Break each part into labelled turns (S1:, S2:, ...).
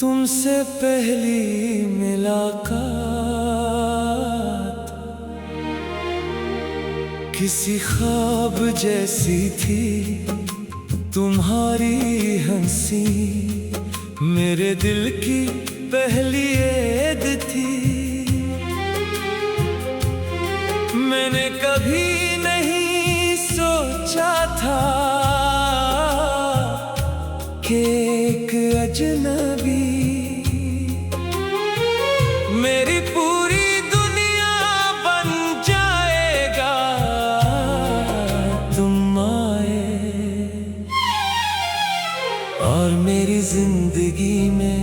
S1: तुमसे पहली मुलाकात किसी ख्वाब जैसी थी। तुम्हारी हंसी मेरे दिल की पहली ऐद थी। मैंने कभी नहीं सोचा था कि एक अजनबी मेरी पूरी दुनिया बन जाएगा। तुम आए और मेरी जिंदगी में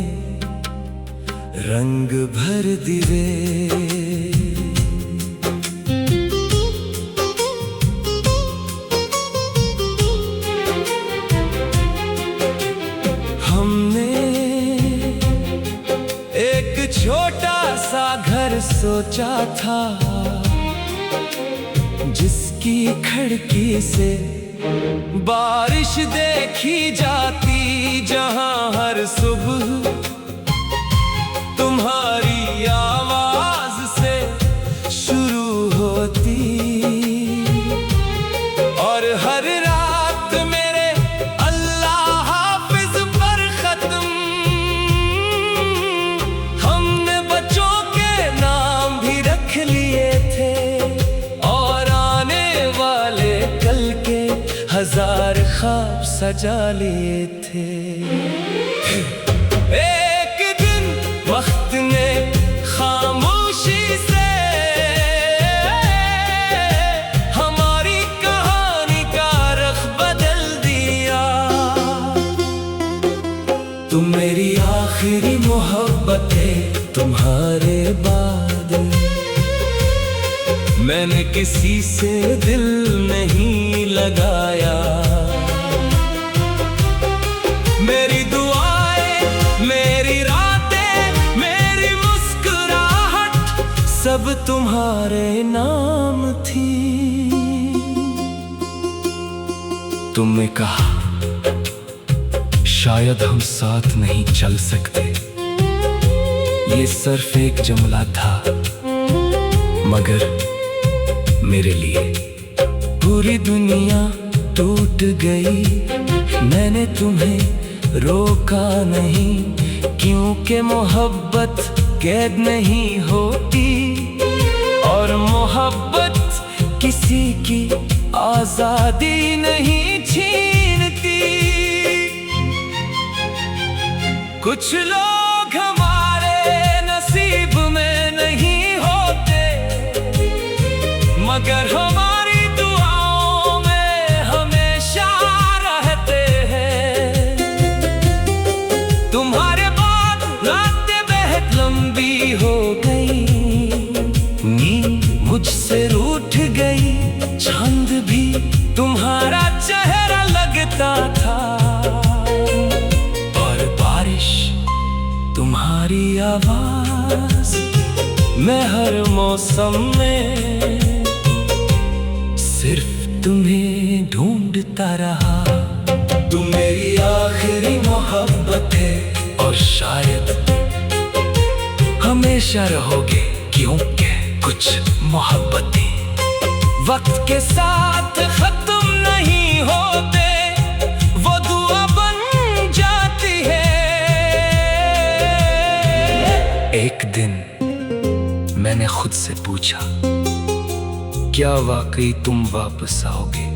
S1: रंग भर दिए। छोटा सा घर सोचा था जिसकी खिड़की से बारिश देखी जाती, जहां हर सुबह तुम्हारी आवाज से शुरू होती और हर रात मेरे अल्लाह हाफिज पर खत्म। लिए थे और आने वाले कल के हजार ख्वाब सजा लिए थे। एक दिन वक्त ने खामोशी से हमारी कहानी का रुख बदल दिया। तुम मेरी आखिरी मोहब्बत है, तुम्हारे बाद मैंने किसी से दिल नहीं लगाया। मेरी दुआएं, मेरी रातें, मेरी मुस्कुराहट सब तुम्हारे नाम थी। तुमने कहा शायद हम साथ नहीं चल सकते। ये सिर्फ एक जुमला था, मगर मेरे लिए पूरी दुनिया टूट गई। मैंने तुम्हें रोका नहीं, क्योंकि मोहब्बत कैद नहीं होती और मोहब्बत किसी की आजादी नहीं छीनती। कुछ लोग हमारे नसीब में नहीं होते, मगर हमारी दुआओं में हमेशा रहते हैं। तुम्हारे बाद रातें बेहद लंबी हो गई, नींद मुझसे रूठ गई। चांद भी तुम्हारा चेहरा लगता था और बारिश तुम्हारी आवाज मैं हर मौसम में सिर्फ तुम्हें ढूंढता रहा। तुम मेरी आखिरी मोहब्बत है और शायद हमेशा रहोगे, क्योंकि कुछ मोहब्बतें वक्त के साथ खत्म नहीं होते, वो दुआ बन जाती है। एक दिन मैंने खुद से पूछा, क्या वाकई तुम वापस आओगे?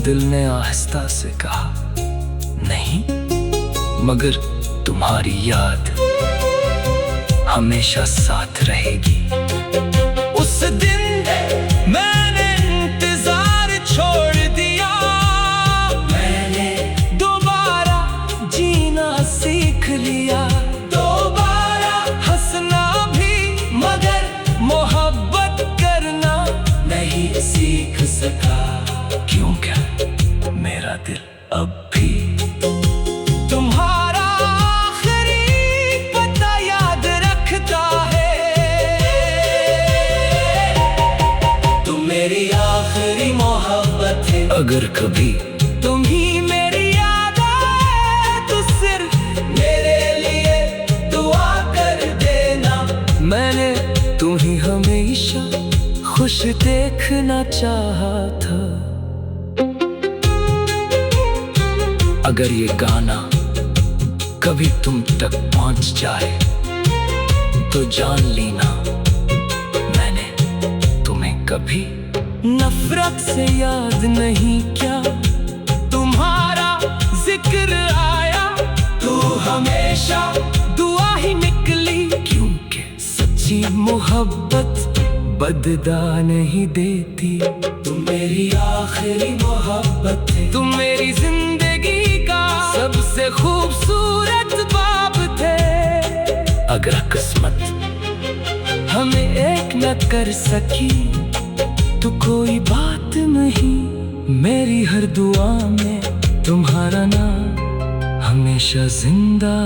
S1: दिल ने आहिस्ता से कहा, नहीं, मगर तुम्हारी याद हमेशा साथ रहेगी। उस दिन मैंने इंतजार छोड़ दिया, मैंने दोबारा जीना सीख लिया। दोबारा हंसना भी, मगर मोहब्बत करना नहीं सीख सका, क्योंकि मेरा दिल अब भी तुम्हारा आखिरी पता याद रखता है। तुम मेरी आखिरी मोहब्बत है, अगर कभी तुम ही मेरी याद आए तो सिर्फ मेरे देखना चाहा था। अगर ये गाना कभी तुम तक पहुंच जाए तो जान लेना मैंने तुम्हें कभी नफरत से याद नहीं किया। तुम्हारा जिक्र आया तो हमेशा दुआ ही निकली, क्योंकि सच्ची मोहब्बत बदला नहीं देती। तुम मेरी आखिरी मोहब्बत थे, तुम मेरी जिंदगी का सबसे खूबसूरत बाब थे। अगर किस्मत हमें एक न कर सकी तो कोई बात नहीं, मेरी हर दुआ में तुम्हारा नाम हमेशा जिंदा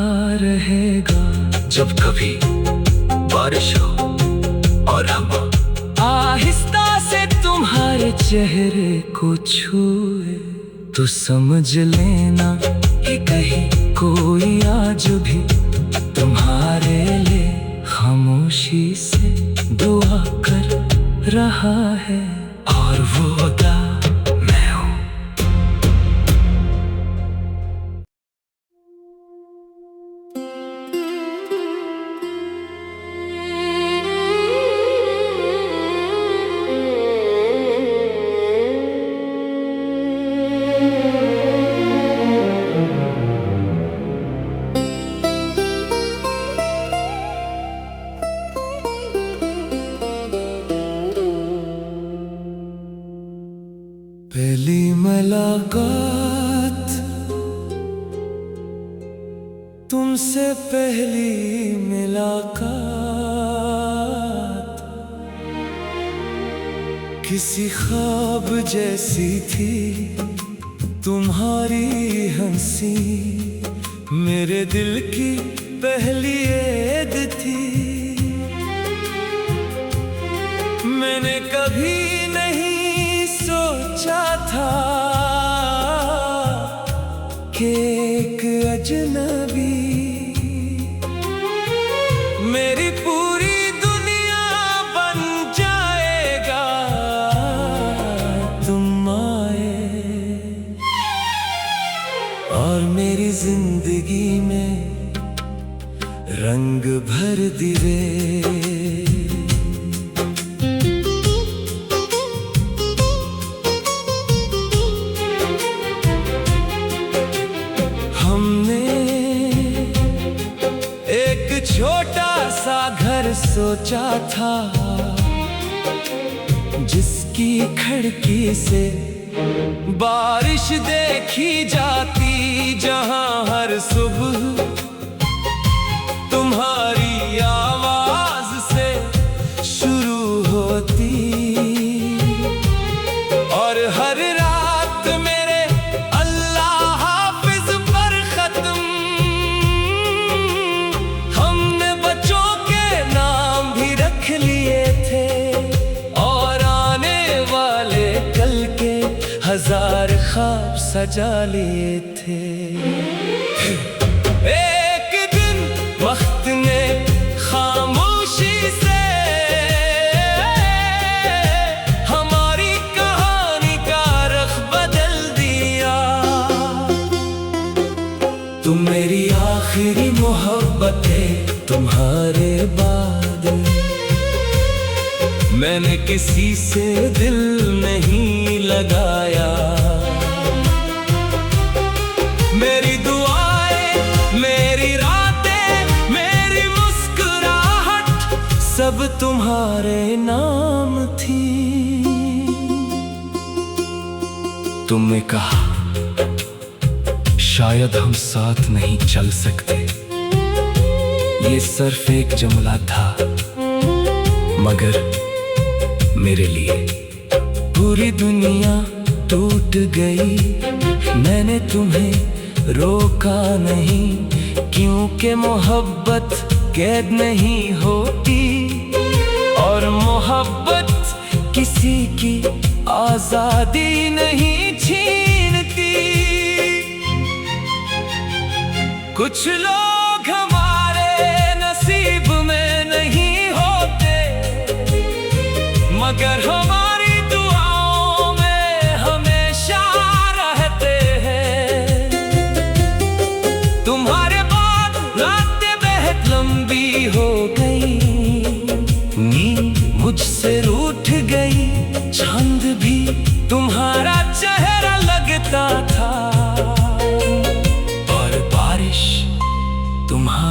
S1: रहेगा। जब कभी बारिश हो और हम आहिस्ता से तुम्हारे चेहरे को छुए तो समझ लेना कि कहीं कोई आज भी तुम्हारे लिए खामोशी से दुआ कर रहा है, और वो अदा मैं हूँ। पहली मुलाकात तुमसे, पहली मुलाकात किसी ख्वाब जैसी थी। तुम्हारी हंसी मेरे दिल की पहली ऐद थी। मैंने कभी नहीं सोचा था कि एक अजनबी मेरी पूरी दुनिया बन जाएगा। तुम आए और मेरी जिंदगी में रंग भर दिए। छोटा सा घर सोचा था जिसकी खिड़की से बारिश देखी जाती, जहां हर सुबह तुम्हारी आवाज से शुरू होती और हर रात मेरे अल्लाह हाफिज पर खत्म। लिए थे और आने वाले कल के हजार ख्वाब सजा लिए थे। एक दिन वक्त ने खामोशी से हमारी कहानी का रुख बदल दिया। तुम मेरी आखिरी मोहब्बत है, तुम्हारे बाद मैंने किसी से दिल नहीं लगाया। मेरी दुआएं, मेरी रातें, मेरी मुस्कुराहट सब तुम्हारे नाम थी। तुमने कहा शायद हम साथ नहीं चल सकते, ये सिर्फ एक जुमला था, मगर मेरे लिए पूरी दुनिया टूट गई। मैंने तुम्हें रोका नहीं, क्योंकि मोहब्बत कैद नहीं होती और मोहब्बत किसी की आजादी नहीं छीनती। कुछ लोग हमारे नसीब में नहीं होते, मगर हम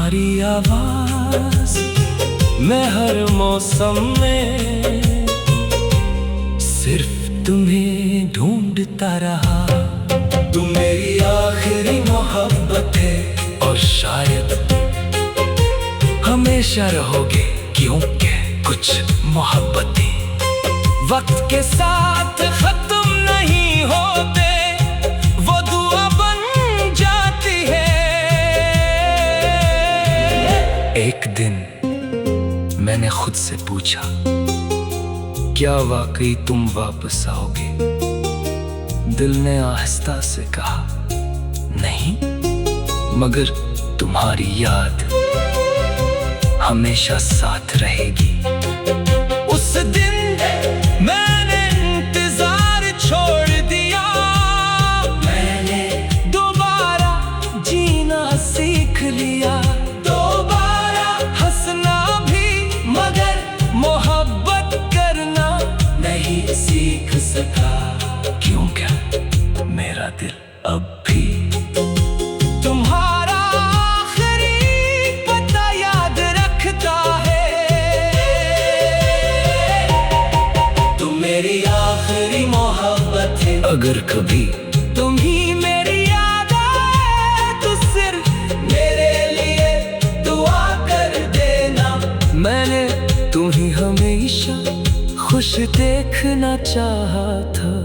S1: तुम्हारी आवाज मैं हर मौसम में सिर्फ तुम्हें ढूंढता रहा। तुम मेरी आखिरी मोहब्बत है और शायद हमेशा रहोगे, क्योंकि कुछ मोहब्बतें वक्त के साथ खत्म नहीं होते, वो दुआ बन जाती है। एक दिन मैंने खुद से पूछा, क्या वाकई तुम वापस आओगे? दिल ने आहिस्ता से कहा, नहीं, मगर तुम्हारी याद हमेशा साथ रहेगी। उस दिन मैंने इंतजार छोड़ दिया, मैंने दोबारा जीना सीख लिया, दोबारा हंसना भी, मगर मोहब्बत करना नहीं सीख सका। क्यों क्या मेरा दिल अब भी तुम्हारा आखिरी पता याद रखता है। तुम मेरी आखिरी मोहब्बत है, अगर कभी तुम ही मेरी याद आए तो सिर्फ मेरे लिए दुआ कर देना। मैंने तुम्हें हमेशा खुश देखना चाहा था।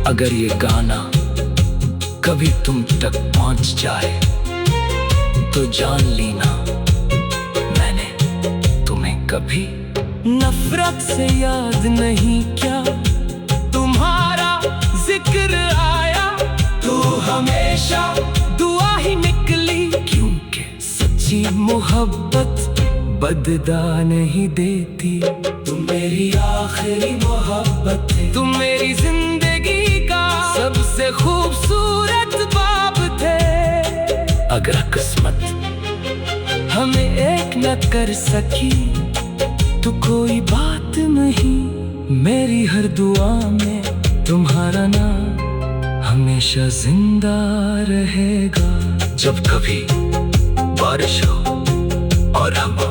S1: अगर ये गाना कभी तुम तक पहुंच जाए तो जान लेना, मैंने तुम्हें कभी नफरत से याद नहीं किया। तुम्हारा जिक्र आया तो हमेशा दुआ ही निकली, क्योंकि सच्ची मोहब्बत बदला नहीं देती। तुम मेरी आखिरी मोहब्बत है, तुम मेरी जिंदगी का सबसे खूबसूरत बाब थे। अगर किस्मत हमें एक न कर सकी तो कोई बात नहीं, मेरी हर दुआ में तुम्हारा नाम हमेशा जिंदा रहेगा। जब कभी बारिश हो और हवा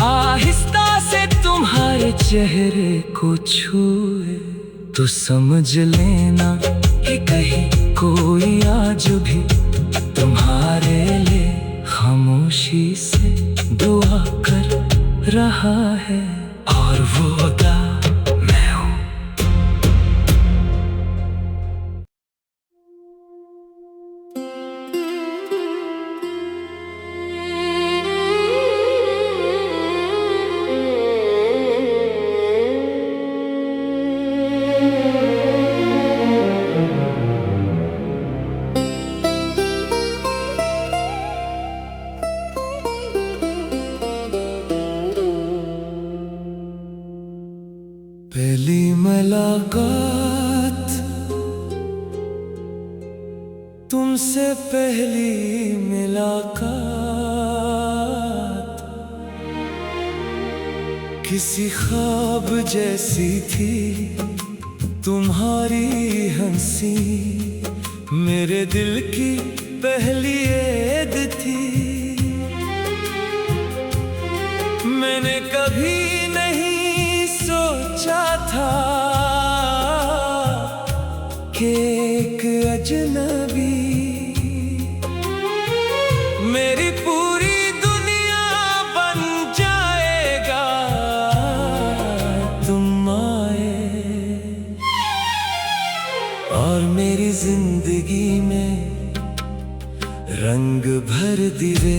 S1: आहिस्ता से तुम्हारे चेहरे को छुए तो समझ लेना कि कहीं कोई आज भी तुम्हारे लिए खामोशी से दुआ कर रहा है, और वो अदा मैं हूँ। पहली मुलाकात तुमसे, पहली मुलाकात किसी ख्वाब जैसी थी। तुम्हारी हंसी मेरे दिल की पहली ऐद थी। मैंने कभी नहीं सोचा था कि एक अजनबी मेरी पूरी दुनिया बन जाएगा। तुम आए और मेरी जिंदगी में रंग भर दिए।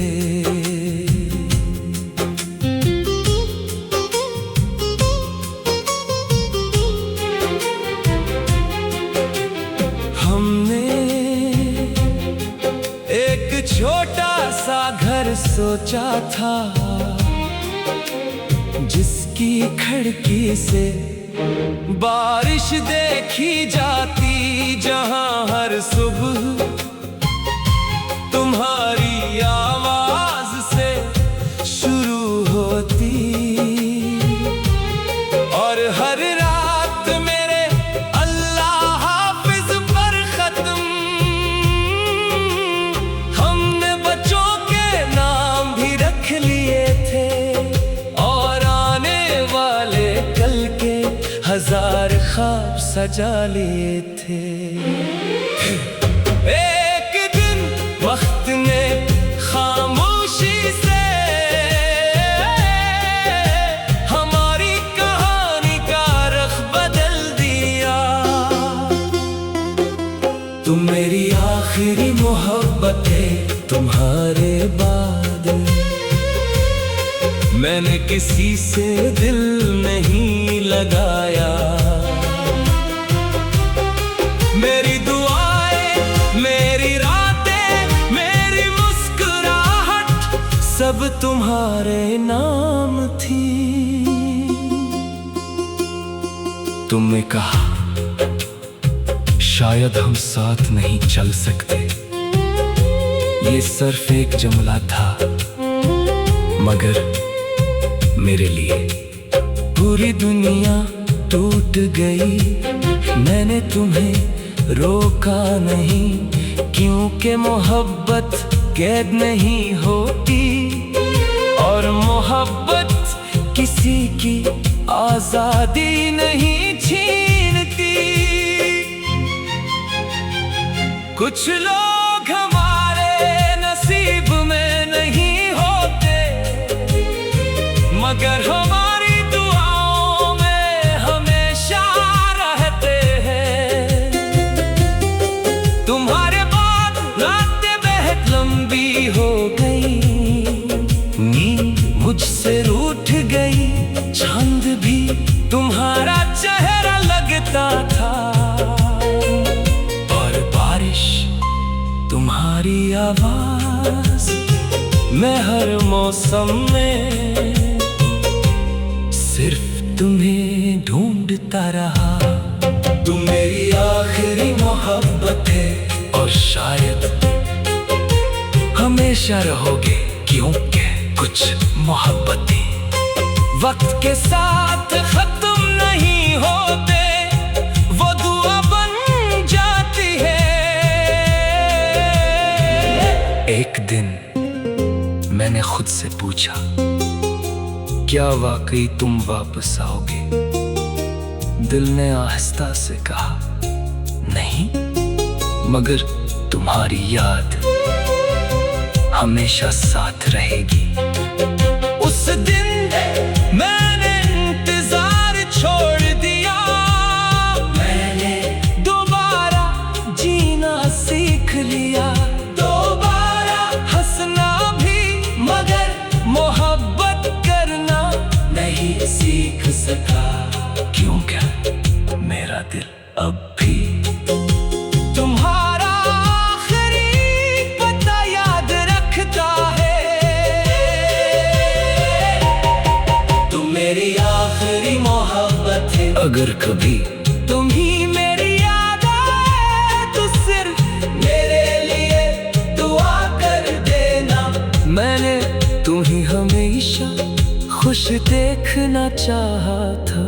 S1: छोटा सा घर सोचा था जिसकी खिड़की से बारिश देखी जाती, जहां हर सुबह तुम्हारी आवाज से शुरू होती और हर रात मेरे अल्लाह हाफिज पर खत्म सजा लिए थे। एक दिन वक्त ने खामोशी से हमारी कहानी का रुख बदल दिया। तुम मेरी आखिरी मोहब्बत है, तुम्हारे बाद मैंने किसी से दिल नहीं लगाया। मेरी दुआएं, मेरी रातें, मेरी मुस्कुराहट सब तुम्हारे नाम थी। तुमने कहा शायद हम साथ नहीं चल सकते। ये सिर्फ एक जुमला था, मगर मेरे लिए पूरी दुनिया टूट गई। मैंने तुम्हें रोका नहीं, क्योंकि मोहब्बत कैद नहीं होती और मोहब्बत किसी की आजादी नहीं छीनती। कुछ लोग हमारे नसीब में नहीं होते, मगर हमारी दुआओं में हमेशा रहते हैं। तुम्हारे बाद रातें बेहद लंबी हो गई, नींद मुझसे रूठ गई। चांद भी तुम्हारा चेहरा लगता था और बारिश तुम्हारी आवाज मैं हर मौसम में सिर्फ तुम्हें ढूंढता रहा। तुम मेरी आखिरी मोहब्बत है और शायद हमेशा रहोगे, क्योंकि कुछ मोहब्बतें वक्त के साथ खत्म नहीं होते, वो दुआ बन जाती है। एक दिन मैंने खुद से पूछा, क्या वाकई तुम वापस आओगे? दिल ने आहिस्ता से कहा, नहीं, मगर तुम्हारी याद हमेशा साथ रहेगी। उस दिन मैंने इंतजार छोड़ दिया, मैंने दोबारा जीना सीख लिया। दोबारा हंसना भी, मगर मोहब्बत करना नहीं सीख सका, क्योंकि मेरा दिल अब भी तुम्हारा आखिरी पता याद रखता है। तुम मेरी आखिरी मोहब्बत है, अगर कभी तुम ही मेरी याद आए तो सिर्फ मेरे लिए दुआ कर देना। मैंने तुम्हें हमेशा खुश देखना चाहा था।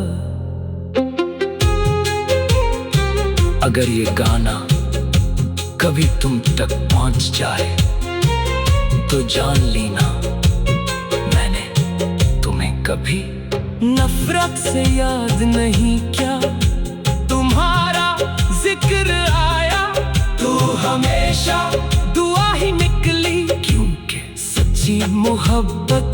S1: अगर ये गाना कभी तुम तक पहुंच जाए तो जान लेना, मैंने तुम्हें कभी नफरत से याद नहीं किया। तुम्हारा जिक्र आया तो हमेशा दुआ ही निकली, क्योंकि सच्ची मोहब्बत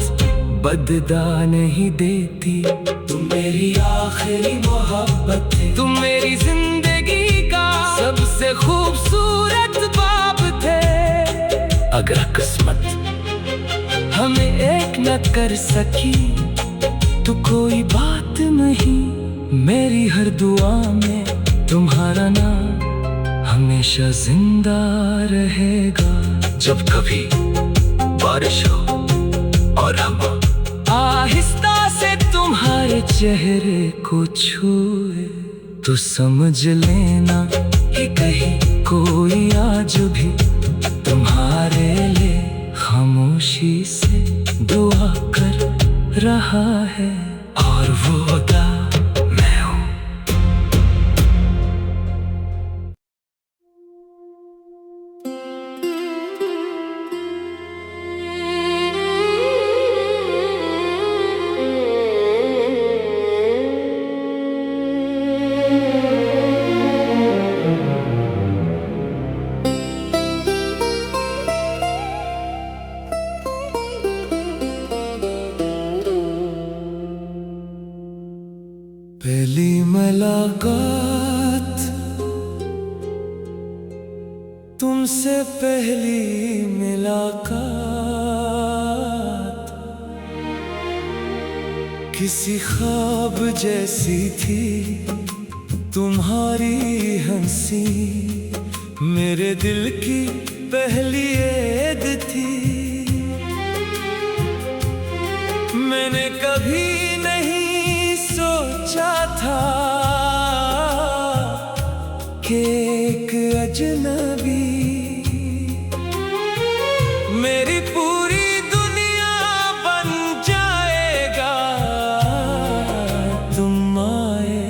S1: बदला नहीं देती। तुम मेरी आखिरी मोहब्बत थे, तुम मेरी जिंदगी का सबसे खूबसूरत बाब थे। अगर किस्मत हमें एक न कर सकी तो कोई बात नहीं, मेरी हर दुआ में तुम्हारा नाम हमेशा जिंदा रहेगा। जब कभी बारिश हो और हम आहिस्ता से तुम्हारे चेहरे को छुए तो समझ लेना कि कहीं कोई आज भी तुम्हारे लिए खामोशी से दुआ कर रहा है, और वो खुदा मैं हूँ। मुलाकात, तुमसे पहली मुलाकात किसी ख्वाब जैसी थी। तुम्हारी हंसी मेरे दिल की पहली ऐद थी। मैंने कभी नहीं सोचा था कि एक अजनबी मेरी पूरी दुनिया बन जाएगा। तुम आए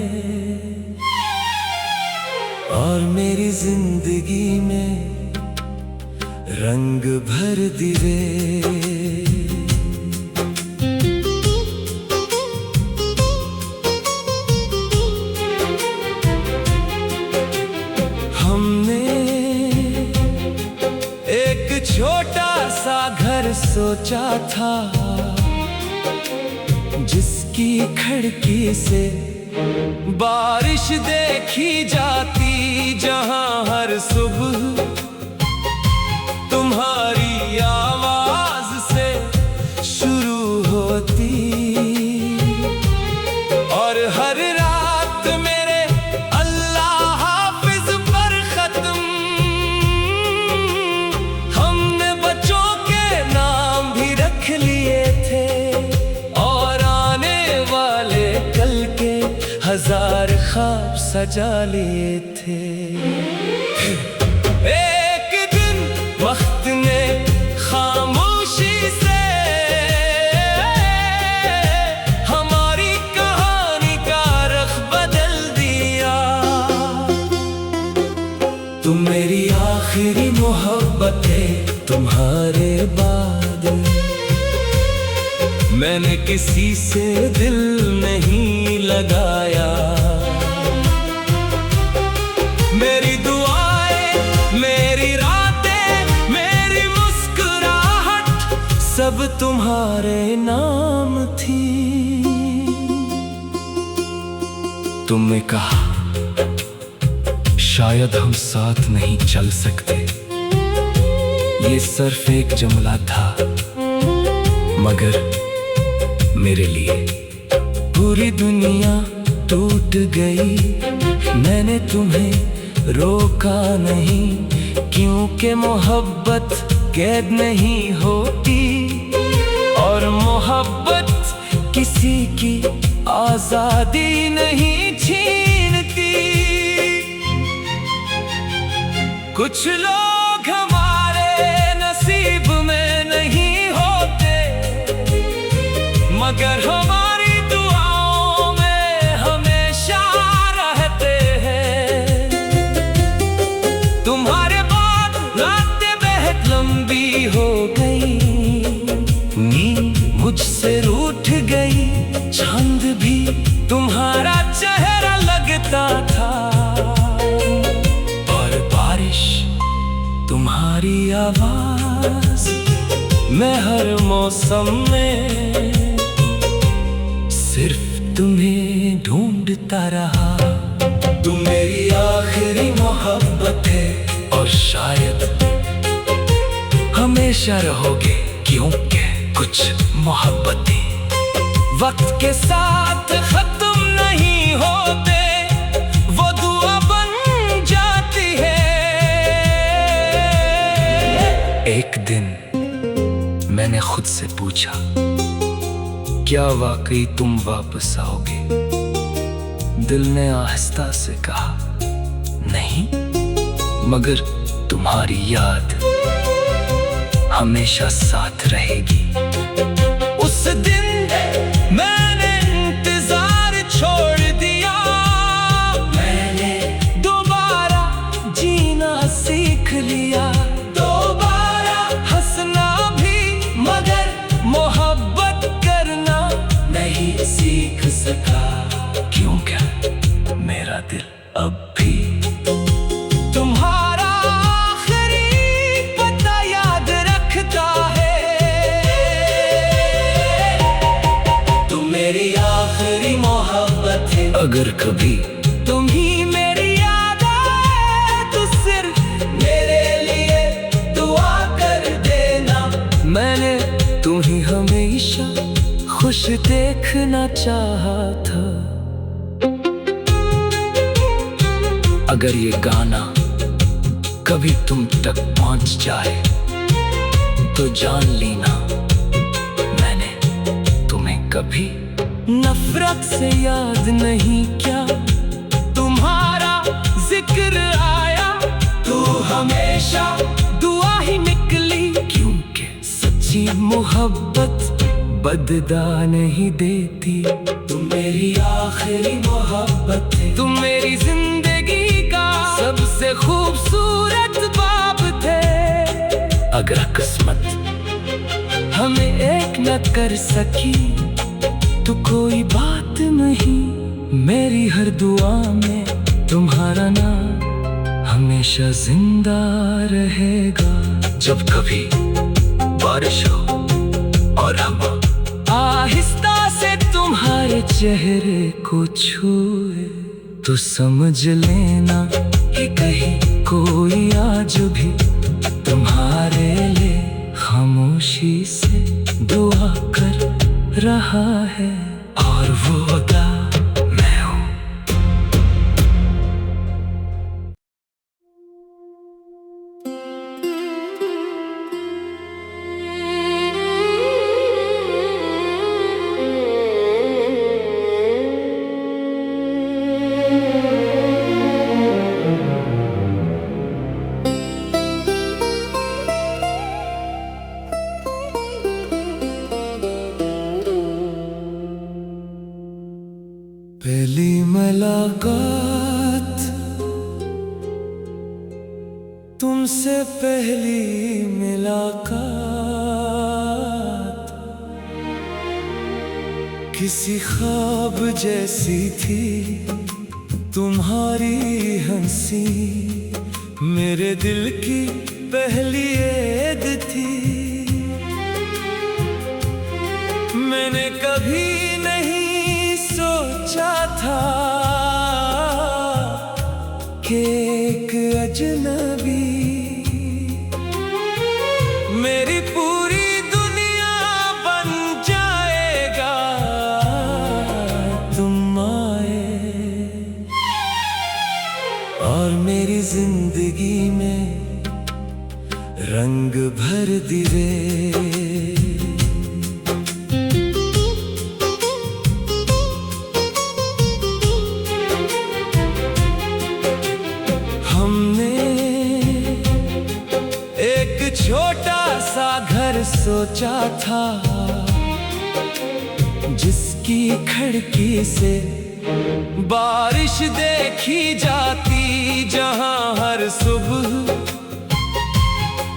S1: और मेरी जिंदगी में रंग भर दिए। हमने एक छोटा सा घर सोचा था, जिसकी खिड़की से बारिश देखी जाती, जहां हर सुबह तुम्हारी आवाज से शुरू होती और हर रात मेरे अल्लाह हाफिज पर खत्म। हमने बच्चों के नाम भी रख लिए थे और आने वाले कल के हजार ख्वाब सजा लिए थे। एक दिन वक्त ने खामोशी से हमारी कहानी का रख बदल दिया। तुम मेरी आखिरी मोहब्बत है, तुम्हारे बाद मैंने किसी से दिल नहीं लगाया। मेरी दुआएं, मेरी रातें, मेरी मुस्कुराहट सब तुम्हारे नाम थी। तुमने कहा शायद हम साथ नहीं चल सकते। ये सिर्फ एक जुमला था, मगर मेरे लिए पूरी दुनिया टूट गई। मैंने तुम्हें रोका नहीं, क्योंकि मोहब्बत कैद नहीं होती और मोहब्बत किसी की आजादी नहीं छीनती। कुछ लोग हमारे नसीब में नहीं होते, मगर हमारी दुआओं में हमेशा रहते हैं। तुम्हारे बाद रातें बेहद लंबी हो गई, नींद मुझसे रूठ गई। चांद भी तुम्हारा चेहरा लगता था और बारिश तुम्हारी आवाज मैं हर मौसम में सिर्फ तुम्हें ढूंढता रहा। तुम मेरी आखिरी मोहब्बत है और शायद हमेशा रहोगे, क्योंकि कुछ मोहब्बतें वक्त के साथ खत्म नहीं होते, वो दुआ बन जाती है। एक दिन मैंने खुद से पूछा, क्या वाकई तुम वापस आओगे? दिल ने आहिस्ता से कहा, नहीं, मगर तुम्हारी याद हमेशा साथ रहेगी। उस दिन मैंने इंतजार छोड़ दिया, मैंने दोबारा जीना सीख लिया। दोबारा हंसना भी, मगर मोहब्बत करना नहीं सीख सका, क्योंकि मेरा दिल अब भी तुम्हारा आखिरी पता याद रखता है। तुम मेरी आखिरी मोहब्बत है, अगर कभी तुम कुछ देखना चाहा था। अगर ये गाना कभी तुम तक पहुंच जाए तो जान लेना मैंने तुम्हें कभी नफरत से याद नहीं किया। तुम्हारा जिक्र आया तो हमेशा दुआ ही निकली, क्योंकि सच्ची मोहब्बत बदला नहीं देती। तुम मेरी आखिरी मोहब्बत थे, तुम मेरी जिंदगी का सबसे खूबसूरत बाब थे। अगर किस्मत हमें एक न कर सकी तो कोई बात नहीं, मेरी हर दुआ में तुम्हारा नाम हमेशा जिंदा रहेगा। जब कभी बारिश हो और हवा आहिस्ता से तुम्हारे चेहरे को छुए तो समझ लेना कि कहीं कोई आज भी तुम्हारे लिए खामोशी से दुआ कर रहा है, और वो अदा मैं हूँ। पहली मुलाकात तुमसे, पहली मुलाकात किसी ख्वाब जैसी थी। तुम्हारी हंसी मेरे दिल की पहली ऐद थी। मैंने कभी नहीं सोचा था कि एक अजनबी मेरी पूरी दुनिया बन जाएगा। तुम आए और मेरी जिंदगी में रंग भर दिए। छोटा सा घर सोचा था जिसकी खिड़की से बारिश देखी जाती, जहां हर सुबह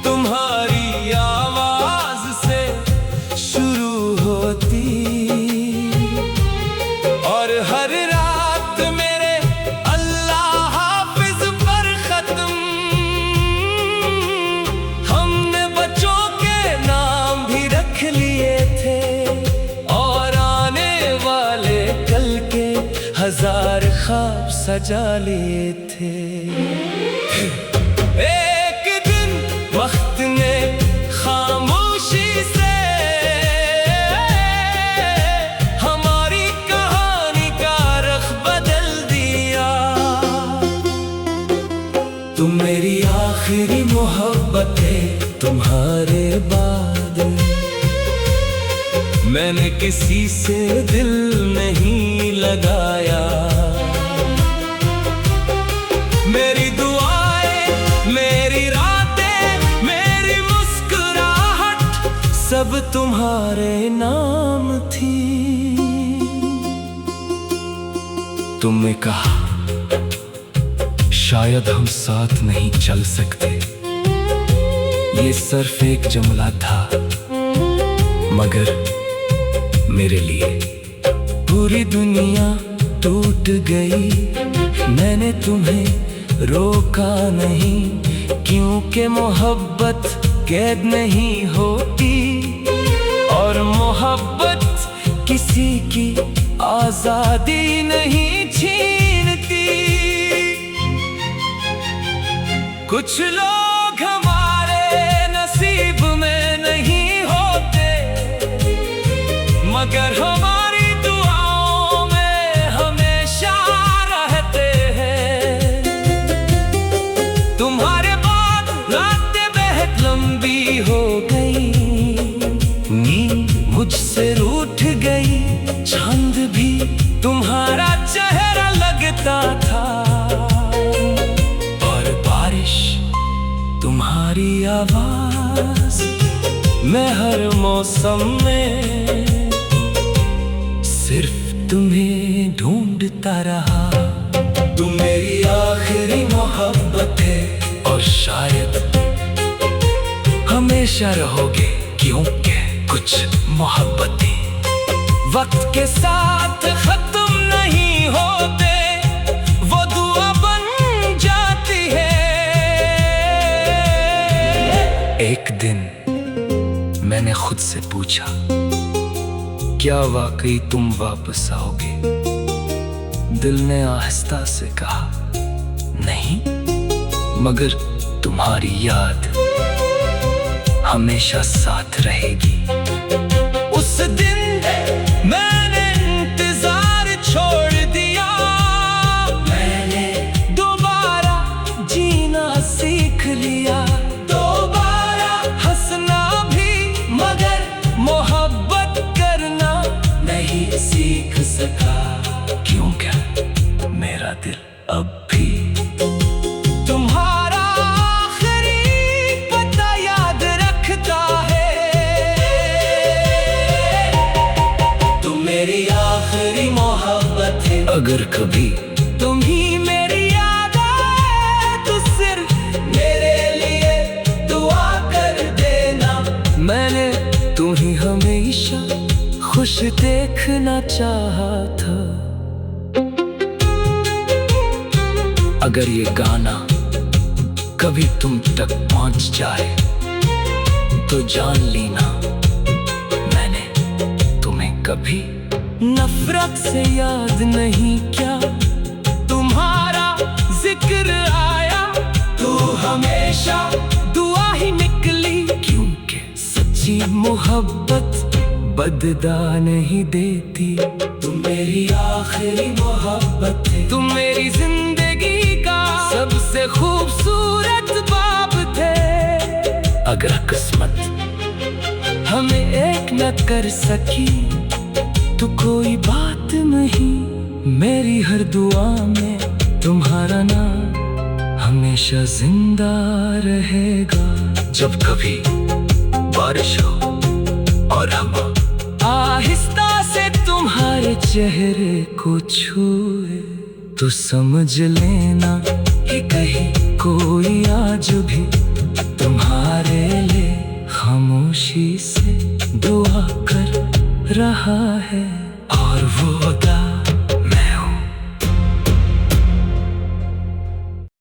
S1: तुम्हारी आवाज से शुरू होती और हर रात मेरे अल्लाह हाफिज पर खत्म। हमने बच्चों के नाम भी रख लिए थे और आने वाले कल के हजार ख्वाब सजा लिए थे। एक दिन वक्त ने खामोशी से हमारी कहानी का रुख बदल दिया। तुम मेरी आखिरी मोहब्बत है, तुम्हारे बाद मैंने किसी से दिल नहीं लगाया। मेरी दुआएं, मेरी रातें, मेरी मुस्कुराहट सब तुम्हारे नाम थी। तुमने कहा शायद हम साथ नहीं चल सकते, ये सिर्फ एक जुमला था, मगर मेरे लिए पूरी दुनिया टूट गई। मैंने तुम्हें रोका नहीं, क्योंकि मोहब्बत कैद नहीं होती और मोहब्बत किसी की आजादी नहीं छीनती। कुछ लोग हमारे नसीब में नहीं होते, मगर हम आहट लंबी हो गई, नींद मुझसे रूठ गई। चांद भी तुम्हारा चेहरा लगता था, और बारिश तुम्हारी आवाज। मैं हर मौसम में सिर्फ तुम्हें ढूंढता रहा। तुम मेरी आखिरी मोहब्बत है, और शायद हमेशा रहोगे, क्योंकि कुछ मोहब्बतें वक्त के साथ खत्म नहीं होते, वो दुआ बन जाती है। एक दिन मैंने खुद से पूछा, क्या वाकई तुम वापस आओगे? दिल ने आहिस्ता से कहा, नहीं, मगर तुम्हारी याद हमेशा साथ रहेगी। उस दिन मैंने इंतजार छोड़ दिया, मैंने दोबारा जीना सीख लिया। दोबारा हंसना भी, मगर मोहब्बत करना नहीं सीख सका। क्यों क्या मेरा दिल अब भी तुम्हारा आखिरी पता याद रखता है। तुम मेरी आखिरी मोहब्बत है, अगर कभी तुम ही मेरी याद आए तो सिर्फ मेरे लिए दुआ कर देना। मैंने तुम्हें हमेशा खुश देखना चाहा था। अगर ये गाना कभी तुम तक पहुंच जाए तो जान लेना, मैंने तुम्हें कभी नफरत से याद नहीं किया। तुम्हारा जिक्र आया तो हमेशा दुआ ही निकली, क्योंकि सच्ची मोहब्बत बदला नहीं देती। तुम मेरी आखिरी मोहब्बत है, तुम मेरी जिंदगी का सबसे खूबसूरत बाब थे। अगर किस्मत हमें एक न कर सकी तो कोई बात नहीं, मेरी हर दुआ में तुम्हारा नाम हमेशा जिंदा रहेगा। जब कभी बारिश हो और हवा आहिस्ता से तुम्हारे चेहरे को छुए, तो समझ लेना कि कहीं कोई आज भी तुम्हारे लिए खामोशी से दुआ कर रहा है।